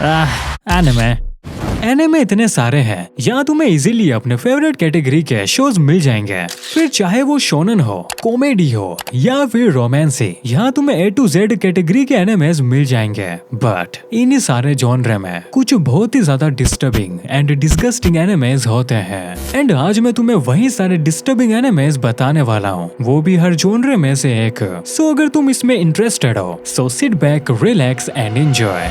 Anime anime इतने सारे हैं, यहाँ तुम्हें इजीली अपने फेवरेट कैटेगरी के शोज मिल जाएंगे। फिर चाहे वो शोनन हो, कॉमेडी हो या फिर रोमांसी, यहाँ तुम्हें A to Z कैटेगरी के एनिमेज मिल जाएंगे। बट इन्हीं सारे जॉनर में कुछ बहुत ही ज्यादा डिस्टर्बिंग एंड डिस्गस्टिंग एनिमेज होते हैं। एंड आज मैं तुम्हें वही सारे डिस्टर्बिंग एनिमेज बताने वाला हूँ, वो भी हर जॉनर में से एक। सो अगर तुम इसमें इंटरेस्टेड हो, so sit back, relax and enjoy.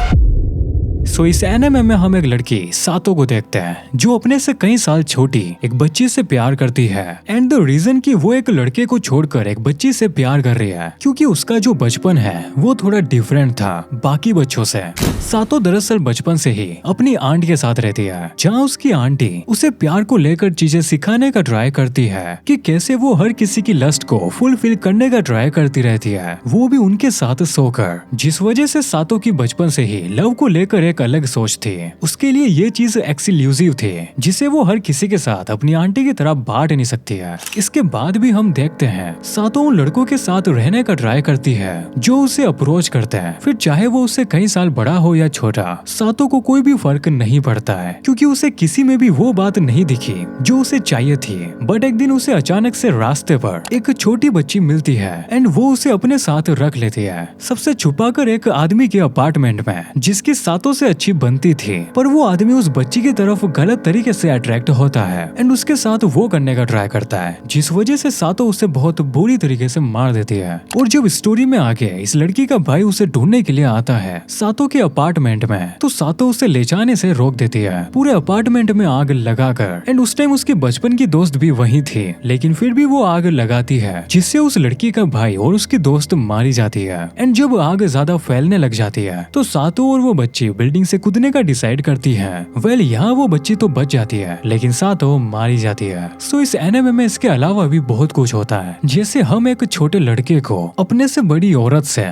So इस एनिमे में हम एक लड़की सातो को देखते हैं जो अपने से कई साल छोटी एक बच्ची से प्यार करती है। एंड द रीजन कि वो एक लड़के को छोड़कर एक बच्ची से प्यार कर रही है क्योंकि उसका जो बचपन है वो थोड़ा डिफरेंट था बाकी बच्चों से। सातो दरअसल बचपन से ही अपनी आंट के साथ रहती है, जहाँ उसकी आंटी उसे प्यार को लेकर चीजें सिखाने का ट्राई करती है कि कैसे वो हर किसी की लस्ट को फुलफिल करने का ट्राई करती रहती है, वो भी उनके साथ सोकर। जिस वजह से सातो की बचपन से ही लव को लेकर एक अलग सोच थी। उसके लिए ये चीज एक्सक्लूसिव थी जिसे वो हर किसी के साथ अपनी आंटी की तरह बांट नहीं सकती है। इसके बाद भी हम देखते हैं सातो उन लड़कों के साथ रहने का ट्राई करती है जो उसे अप्रोच करते हैं। फिर चाहे वो उससे कई साल बड़ा हो या छोटा, सातो को कोई भी फर्क नहीं पड़ता है क्योंकि उसे किसी में भी वो बात नहीं दिखी जो उसे चाहिए थी। बट एक दिन उसे अचानक से रास्ते पर एक छोटी बच्ची मिलती है एंड वो उसे अपने साथ रख लेती है, सबसे छुपाकर एक आदमी के अपार्टमेंट में जिसकी सातो से अच्छी बनती थी। पर वो आदमी उस बच्ची की तरफ गलत तरीके से अट्रैक्ट होता है एंड उसके साथ वो करने का ट्राई करता है, जिस वजह से सातो उसे बहुत बुरी तरीके से मार देती है। और जब स्टोरी में आगे इस लड़की का भाई उसे ढूंढने के लिए आता है सातो के अपार्टमेंट में, तो सातो उसे ले जाने से रोक देती है, पूरे अपार्टमेंट में आग लगाकर। एंड उस टाइम उसकी बचपन की दोस्त भी वही थी, लेकिन फिर भी वो आग लगाती है जिससे उस लड़की का भाई और उसकी दोस्त मारी जाती है। एंड जब आग ज्यादा फैलने लग जाती है तो सातो और वो बच्ची बिल्डिंग से कूदने का डिसाइड करती है। वेल यहाँ वो बच्ची तो बच जाती है लेकिन सातो मारी जाती है। सो इस एनिमे में इसके अलावा भी बहुत कुछ होता है, जैसे हम एक छोटे लड़के को अपने से बड़ी औरत से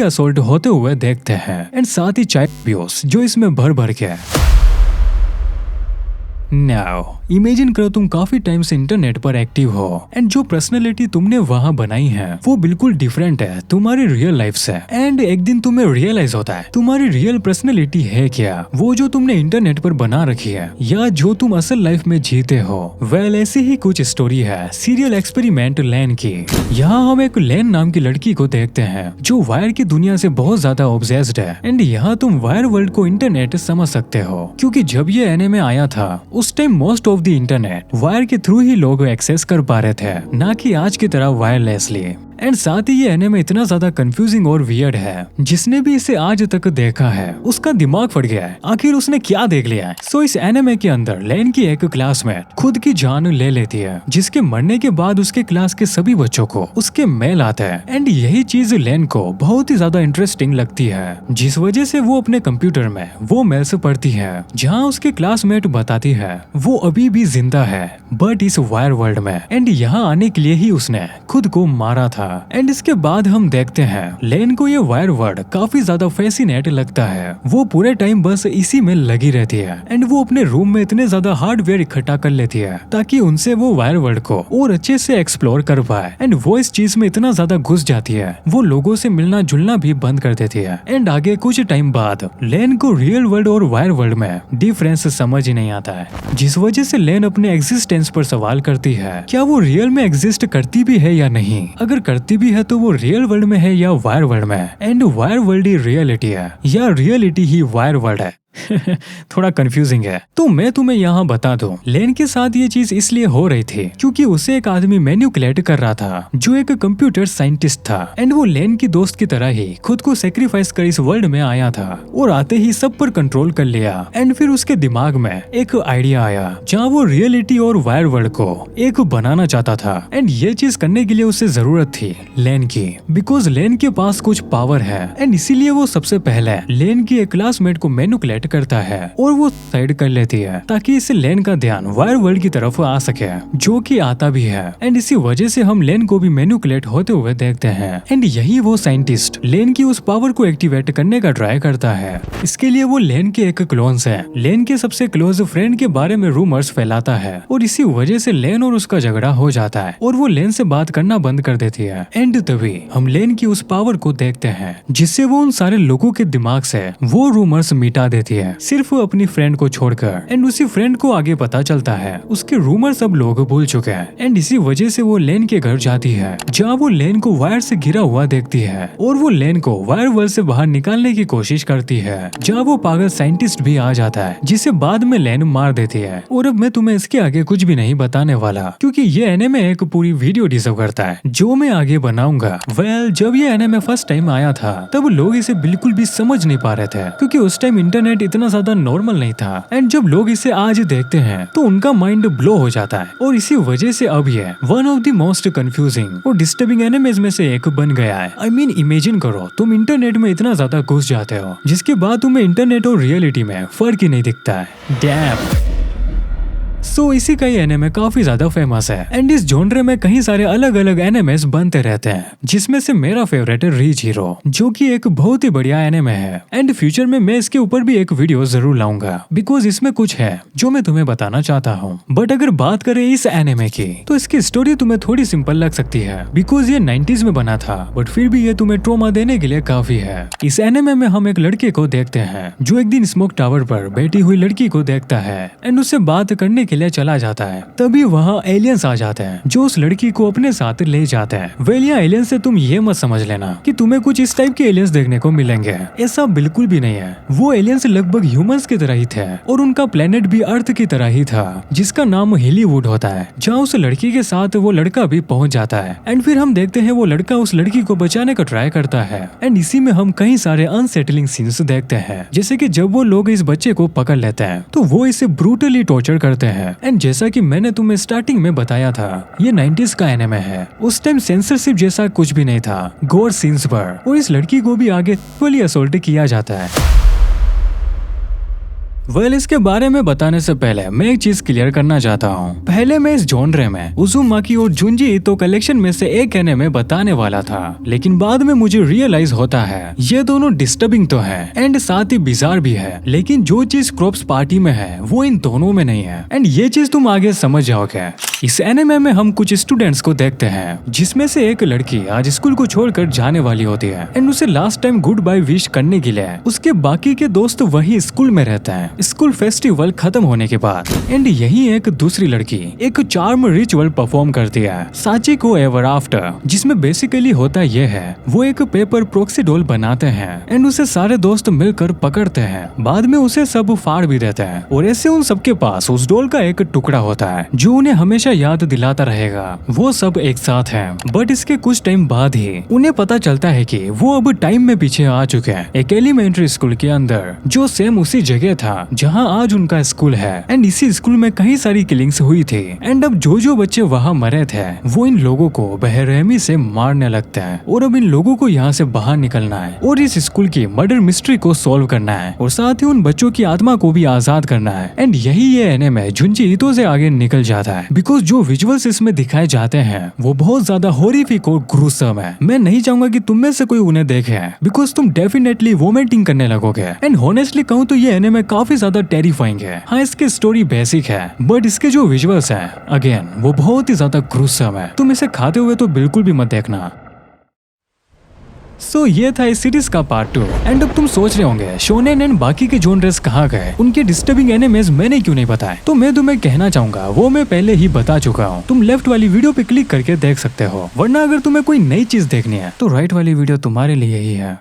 असोल्ट होते हुए देखते हैं एंड साथ ही चाइल्ड अब्यूज जो इसमें भर भर के है। नाउ इमेजिन करो तुम काफी टाइम से इंटरनेट पर एक्टिव हो एंड जो पर्सनैलिटी तुमने वहाँ बनाई है वो बिल्कुल डिफरेंट है तुम्हारी रियल लाइफ से। एंड एक दिन तुम्हें रियलाइज होता है तुम्हारी रियल पर्सनैलिटी है क्या, वो जो तुमने इंटरनेट पर बना रखी है या जो तुम असल लाइफ में जीते हो। वेल ऐसी ही कुछ स्टोरी है सीरियल एक्सपेरिमेंट लैन की। यहाँ हम एक लैन नाम की लड़की को देखते हैं जो वायर की दुनिया से बहुत ज्यादा ऑब्सेस्ड है। एंड यहाँ तुम वायर वर्ल्ड को इंटरनेट समझ सकते हो क्योंकि जब ये एनिमे आया था उस time most of the internet wire के थ्रू ही लोग एक्सेस कर पा रहे थे, ना कि आज की तरह वायरलेसली। एंड साथ ही ये एनिमे इतना ज्यादा कंफ्यूजिंग और वियर्ड है, जिसने भी इसे आज तक देखा है उसका दिमाग फट गया है, आखिर उसने क्या देख लिया है। सो इस एनिमे के अंदर लैन की एक क्लासमेट खुद की जान ले लेती है, जिसके मरने के बाद उसके क्लास के सभी बच्चों को उसके मेल आता है। एंड यही चीज लैन को बहुत ही ज्यादा इंटरेस्टिंग लगती है, जिस वजह से वो अपने कंप्यूटर में वो मेल्स पढ़ती है जहाँ उसके क्लासमेट बताती है वो अभी भी जिंदा है बट इस वायर वर्ल्ड में। एंड यहाँ आने के लिए ही उसने खुद को मारा था। एंड इसके बाद हम देखते हैं लैन को ये वायर वर्ल्ड काफी ज्यादा फैसिनेट लगता है, वो पूरे टाइम बस इसी में लगी रहती है। एंड वो अपने रूम में इतने ज्यादा हार्डवेयर इकट्ठा कर लेती है ताकि उनसे वो वायर वर्ल्ड को और अच्छे से एक्सप्लोर कर पाए। एंड वो इस चीज में इतना ज्यादा घुस जाती है वो लोगों से मिलना जुलना भी बंद कर देती है। एंड आगे कुछ टाइम बाद लैन को रियल वर्ल्ड और वायर वर्ल्ड में डिफरेंस समझ ही नहीं आता है, जिस वजह से लैन अपने एग्जिस्टेंस पर सवाल करती है क्या वो रियल में एग्जिस्ट करती भी है या नहीं, अगर करती भी है तो वो रियल वर्ल्ड में है या वायर वर्ल्ड में। And wire world he reality है या रियलिटी ही वायर वर्ल्ड है। थोड़ा कंफ्यूजिंग है। तो मैं तुम्हें यहाँ बता दूं लैन के साथ ये चीज इसलिए हो रही थी क्योंकि उसे एक आदमी मैन्युपुलेट कर रहा था जो एक कंप्यूटर साइंटिस्ट था। एंड वो लैन की दोस्त की तरह ही खुद को सेक्रीफाइस कर इस वर्ल्ड में आया था और आते ही सब पर कंट्रोल कर लिया। एंड फिर उसके दिमाग में एक आइडिया आया जहाँ वो रियलिटी और वायर वर्ल्ड को एक बनाना चाहता था। एंड ये चीज करने के लिए उसे जरूरत थी लैन की, बिकॉज लैन के पास कुछ पावर है। एंड इसीलिए वो सबसे पहले लैन की एक क्लासमेट को मैन्युपुलेट करता है और वो साइड कर लेती है ताकि इससे लैन का ध्यान वायर वर्ल्ड की तरफ आ सके, जो कि आता भी है। एंड इसी वजह से हम लैन को भी मैन्युपुलेट होते हुए देखते हैं। एंड यही वो साइंटिस्ट लैन की उस पावर को एक्टिवेट करने का ट्राई करता है। इसके लिए वो लैन के एक क्लोन से लैन के सबसे क्लोज फ्रेंड के बारे में रूमर्स फैलाता है और इसी वजह से लैन और उसका झगड़ा हो जाता है और वो लैन से बात करना बंद कर देती है। एंड तभी हम लैन की उस पावर को देखते हैं जिससे वो उन सारे लोगों के दिमाग से वो रूमर्स मिटा देती जाती है, सिर्फ अपनी फ्रेंड को छोड़कर। एंड उसी फ्रेंड को आगे पता चलता है उसके रूमर सब लोग भूल चुके हैं। एंड इसी वजह से वो लेन के घर जाती है, जहाँ वो लेन को वायर से घिरा हुआ देखती है और वो लेन को वायर वर्ल्ड से बाहर निकालने की कोशिश करती है, जहाँ वो पागल साइंटिस्ट भी आ जाता है, जिसे बाद में लेन मार देती है। और अब मैं तुम्हें इसके आगे कुछ भी नहीं बताने वाला, क्योंकि ये एनिमे एक पूरी वीडियो डिजर्व करता है जो मैं आगे बनाऊंगा। जब ये एनिमे फर्स्ट टाइम आया था तब लोग इसे बिल्कुल भी समझ नहीं पा रहे थे, क्योंकि उस टाइम इंटरनेट इतना ज्यादा नॉर्मल नहीं था। एंड जब लोग इसे आज देखते हैं तो उनका माइंड ब्लो हो जाता है, और इसी वजह से अब ये one of the most confusing और डिस्टर्बिंग एनिमेज में से एक बन गया है। I mean, इमेजिन करो तुम इंटरनेट में इतना ज्यादा घुस जाते हो जिसके बाद तुम्हें इंटरनेट और रियलिटी में फर्क ही नहीं दिखता है। डैम। इसी का ये एनिमे काफी ज्यादा फेमस है। एंड इस जॉनरे में कई सारे अलग अलग एनिमेस बनते रहते हैं, जिसमें से मेरा फेवरेट है रीच हीरो, जो कि एक बहुत ही बढ़िया एनिमे है। एंड फ्यूचर में मैं इसके ऊपर भी एक वीडियो जरूर लाऊंगा, बिकॉज इसमें कुछ है जो मैं तुम्हें बताना चाहता हूँ। बट अगर बात करें इस एनिमे की, तो इसकी स्टोरी तुम्हें थोड़ी सिंपल लग सकती है, बिकॉज ये 90s में बना था, बट फिर भी ये तुम्हें ट्रॉमा देने के लिए काफी है। इस एनिमे में हम एक लड़के को देखते हैं जो एक दिन स्मोक टावर पर बैठी हुई लड़की को देखता है एंड उससे बात करने के लिए चला जाता है। तभी वहाँ एलियंस आ जाते हैं जो उस लड़की को अपने साथ ले जाते हैं। वेलिया एलियंस से तुम ये मत समझ लेना कि तुम्हें कुछ इस टाइप के एलियंस देखने को मिलेंगे, ऐसा बिल्कुल भी नहीं है। वो एलियंस लगभग ह्यूमंस की तरह ही थे और उनका प्लेनेट भी अर्थ की तरह ही था, जिसका नाम हिलीवुड होता है, जहाँ उस लड़की के साथ वो लड़का भी पहुँच जाता है। एंड फिर हम देखते हैं वो लड़का उस लड़की को बचाने का ट्राई करता है। एंड इसी में हम कई सारे अनसेटलिंग सीन्स देखते हैं, जैसे कि जब वो लोग इस बच्चे को पकड़ लेते हैं तो वो इसे ब्रूटली टॉर्चर करते हैं। एंड जैसा कि मैंने तुम्हें स्टार्टिंग में बताया था, ये 90s का एनिमे है। उस टाइम सेंसरशिप जैसा कुछ भी नहीं था गोर सीन्स पर, और इस लड़की को भी आगे फुली असोल्ट किया जाता है। इसके बारे में बताने से पहले मैं एक चीज क्लियर करना चाहता हूँ। पहले मैं इस जॉनरे में उजुमाकी और जुंजी ईतो कलेक्शन में से एक एनिमे बताने वाला था, लेकिन बाद में मुझे रियलाइज होता है ये दोनों डिस्टर्बिंग तो है एंड साथ ही बिजार भी है, लेकिन जो चीज क्रॉप्स पार्टी में है वो इन दोनों में नहीं है। एंड ये चीज तुम आगे समझ जाओगे। इस एनिमे में हम कुछ स्टूडेंट्स को देखते हैं, जिसमें से एक लड़की आज स्कूल को छोड़कर जाने वाली होती है एंड उसे last time good bye wish करने के लिए उसके बाकी के दोस्त वही स्कूल में रहते हैं स्कूल फेस्टिवल खत्म होने के बाद। एंड यही एक दूसरी लड़की एक चार्म रिचुअल परफॉर्म करती है, साची को एवर आफ्टर, जिसमें बेसिकली होता यह है वो एक पेपर प्रोक्सी डॉल बनाते हैं एंड उसे सारे दोस्त मिलकर पकड़ते हैं, बाद में उसे सब फाड़ भी देते हैं, और ऐसे उन सबके पास उस डॉल का एक टुकड़ा होता है जो उन्हें हमेशा याद दिलाता रहेगा वो सब एक साथ हैं। बट इसके कुछ टाइम बाद ही उन्हें पता चलता है कि वो अब टाइम में पीछे आ चुके हैं, एक एलिमेंट्री स्कूल के अंदर जो सेम उसी जगह था जहाँ आज उनका स्कूल है। एंड इसी स्कूल में कई सारी किलिंग्स हुई थी एंड अब जो बच्चे वहाँ मरे थे वो इन लोगों को बेरहमी से मारने लगते हैं, और अब इन लोगों को यहाँ से बाहर निकलना है और इस स्कूल की मर्डर मिस्ट्री को सॉल्व करना है, और साथ ही उन बच्चों की आत्मा को भी आजाद करना है। एंड यही ये एनिमे जुंजी ईतो से आगे निकल जाता है, बिकॉज जो विजुअल्स इसमें दिखाए जाते हैं वो बहुत ज्यादा हॉरिफिक और ग्रूसम है। मैं नहीं चाहूंगा कि तुम में से कोई उन्हें देखे, बिकॉज तुम डेफिनेटली वोमिटिंग करने लगोगे। एंड होनेस्टली कहूँ तो ये एनिमे काफी ज्यादा टेरिफाइंग है। हाँ, इसकी स्टोरी बेसिक है, बट इसके जो विजुअल्स हैं अगेन वो बहुत ही ज्यादा ग्रूसम है। तुम इसे खाते हुए तो बिल्कुल भी मत देखना। ये था इस सीरीज का पार्ट 2। एंड अब तुम सोच रहे होंगे शोनेन एंड बाकी के जॉनर्स कहाँ गए, उनके डिस्टर्बिंग एनिमेज मैंने क्यों नहीं बताए। तो मैं तुम्हें कहना चाहूंगा वो मैं पहले ही बता चुका हूँ, तुम लेफ्ट वाली वीडियो पे क्लिक करके देख सकते हो, वरना अगर तुम्हें कोई नई चीज देखनी है तो राइट वाली वीडियो तुम्हारे लिए ही है।